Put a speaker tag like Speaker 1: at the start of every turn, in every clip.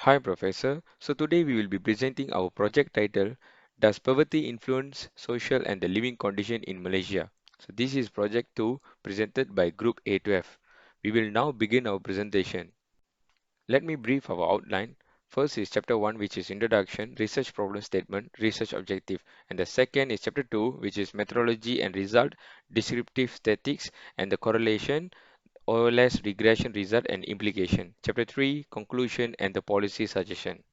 Speaker 1: Hi, Professor. So today we will be presenting our project title, Does Poverty Influence Social and the Living Condition in Malaysia? So this is project 2 presented by Group A12. We will now begin our presentation. Let me brief our outline. First is chapter 1, which is introduction, research problem statement, research objective, and the second is chapter 2, which is methodology and result, descriptive statistics and the correlation, OLS regression result and implication. Chapter 3, conclusion and the policy suggestion.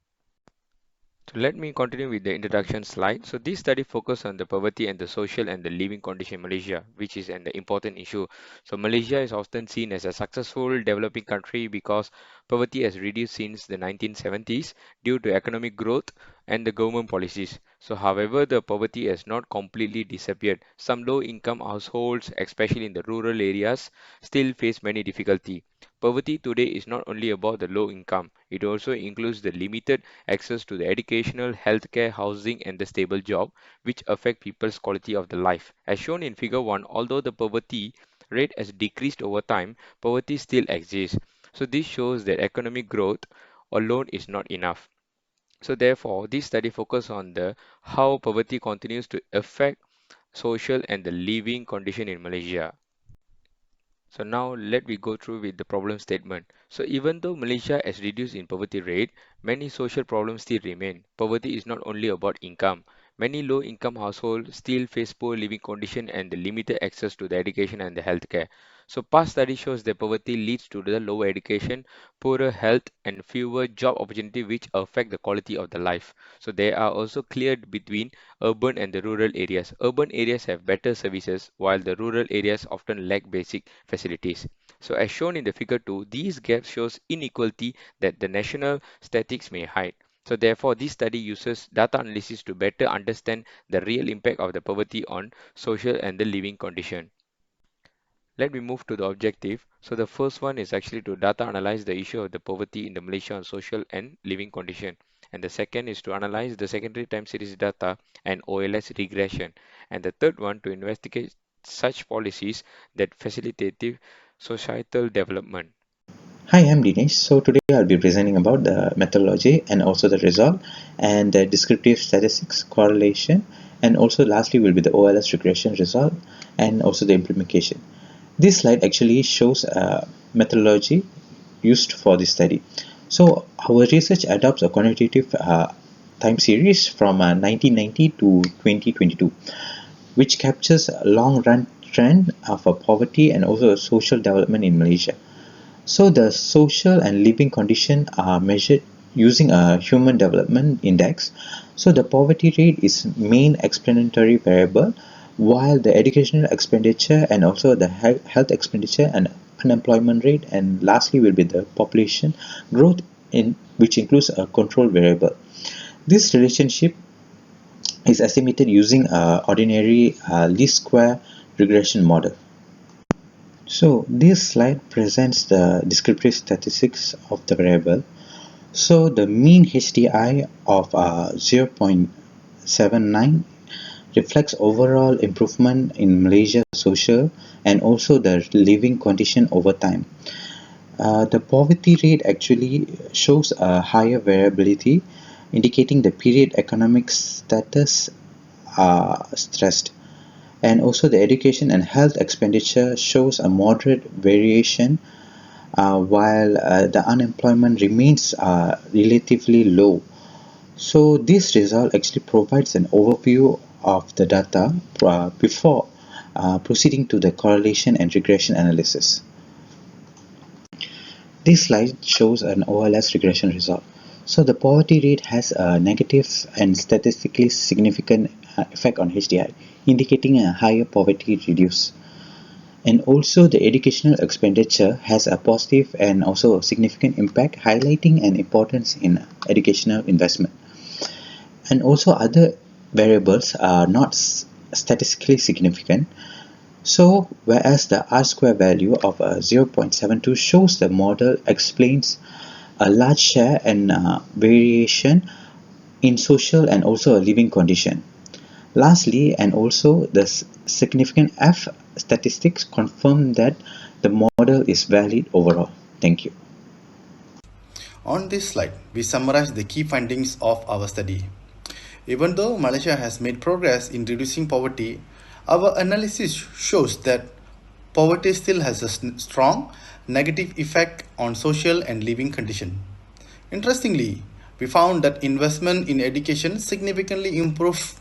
Speaker 1: So let me continue with the introduction slide. So this study focused on the poverty and the social and the living condition in Malaysia, which is an important issue. So Malaysia is often seen as a successful developing country because poverty has reduced since the 1970s due to economic growth and the government policies. So however, the poverty has not completely disappeared. Some low income households, especially in the rural areas, still face many difficulty. Poverty today is not only about the low income, it also includes the limited access to the educational, healthcare, housing, and the stable job, which affect people's quality of the life. As shown in figure 1, although the poverty rate has decreased over time, poverty still exists. So this shows that economic growth alone is not enough. So therefore, this study focuses on the how poverty continues to affect social and the living condition in Malaysia. So now let me go through with the problem statement. So even though Malaysia has reduced in poverty rate, many social problems still remain. Poverty is not only about income. Many low-income households still face poor living condition and the limited access to the education and the healthcare. So past study shows that poverty leads to the lower education, poorer health, and fewer job opportunities which affect the quality of the life. So there are also clear between urban and the rural areas. Urban areas have better services while the rural areas often lack basic facilities. So as shown in the figure 2, these gaps shows inequality that the national statistics may hide. So therefore, this study uses data analysis to better understand the real impact of the poverty on social and the living condition. Let me move to the objective. So the first one is actually to data analyze the issue of the poverty in the Malaysia on social and living condition. And the second is to analyze the secondary time series data and OLS regression. And the third one to investigate such policies that facilitate societal development.
Speaker 2: Hi, I'm Dinesh. So today I'll be presenting about the methodology and also the result and the descriptive statistics correlation, and also lastly will be the OLS regression result and also the implementation. This slide actually shows a methodology used for this study. So our research adopts a quantitative time series from 1990 to 2022, which captures a long run trend of poverty and also social development in Malaysia. So the social and living condition are measured using a human development index. So the poverty rate is main explanatory variable, while the educational expenditure and also the health expenditure and unemployment rate, and lastly will be the population growth, in which includes a control variable. This relationship is estimated using a ordinary least square regression model. So this slide presents the descriptive statistics of the variable. So the mean HDI of 0.79 reflects overall improvement in Malaysia's social and also the living condition over time. The poverty rate actually shows a higher variability, indicating the period economic status are stressed, and also the education and health expenditure shows a moderate variation, while the unemployment remains relatively low. So this result actually provides an overview of the data before proceeding to the correlation and regression analysis. This slide shows an OLS regression result. So the poverty rate has a negative and statistically significant effect on HDI, indicating a higher poverty reduce. And also the educational expenditure has a positive and also a significant impact, highlighting an importance in educational investment. And also other variables are not statistically significant. So whereas the R-square value of 0.72 shows the model explains a large share and variation in social and also a living condition. Lastly, and also the significant F statistics confirm that the model is valid overall. Thank you.
Speaker 3: On this slide, we summarize the key findings of our study. Even though Malaysia has made progress in reducing poverty, our analysis shows that poverty still has a strong negative effect on social and living conditions. Interestingly, we found that investment in education significantly improves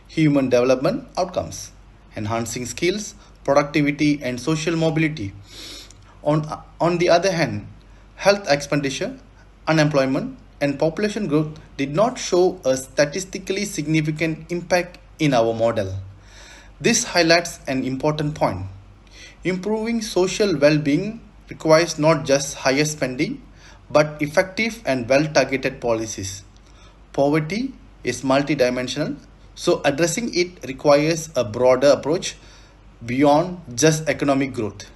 Speaker 3: human development outcomes, enhancing skills, productivity, and social mobility. On the other hand, health expenditure, unemployment, and population growth did not show a statistically significant impact in our model. This highlights an important point. Improving social well being requires not just higher spending but effective and well targeted policies. Poverty is multidimensional, so addressing it requires a broader approach beyond just economic growth.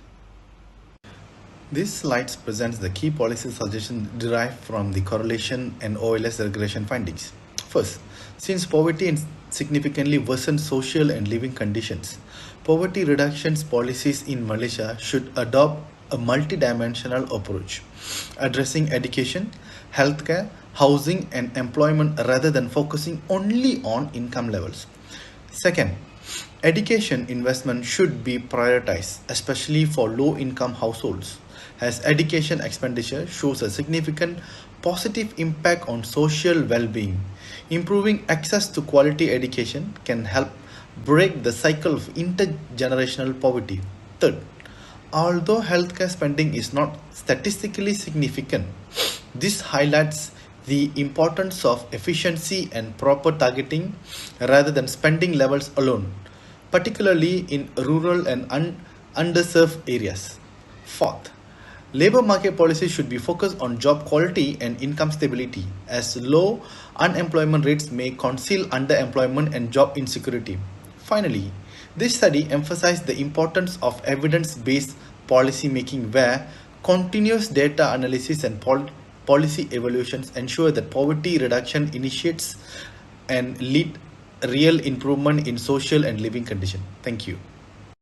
Speaker 3: This slide presents the key policy suggestions derived from the correlation and OLS regression findings. First, since poverty significantly worsens social and living conditions, poverty reduction policies in Malaysia should adopt a multidimensional approach, addressing education, healthcare, housing, and employment rather than focusing only on income levels. Second, education investment should be prioritized, especially for low income households, as education expenditure shows a significant positive impact on social well being. Improving access to quality education can help break the cycle of intergenerational poverty. Third, although healthcare spending is not statistically significant, this highlights the importance of efficiency and proper targeting rather than spending levels alone, particularly in rural and underserved areas. Fourth, labor market policy should be focused on job quality and income stability, as low unemployment rates may conceal underemployment and job insecurity. Finally, this study emphasized the importance of evidence based policy making, where continuous data analysis and policy evaluations ensure that poverty reduction initiates and lead real improvement in social and living conditions. Thank you.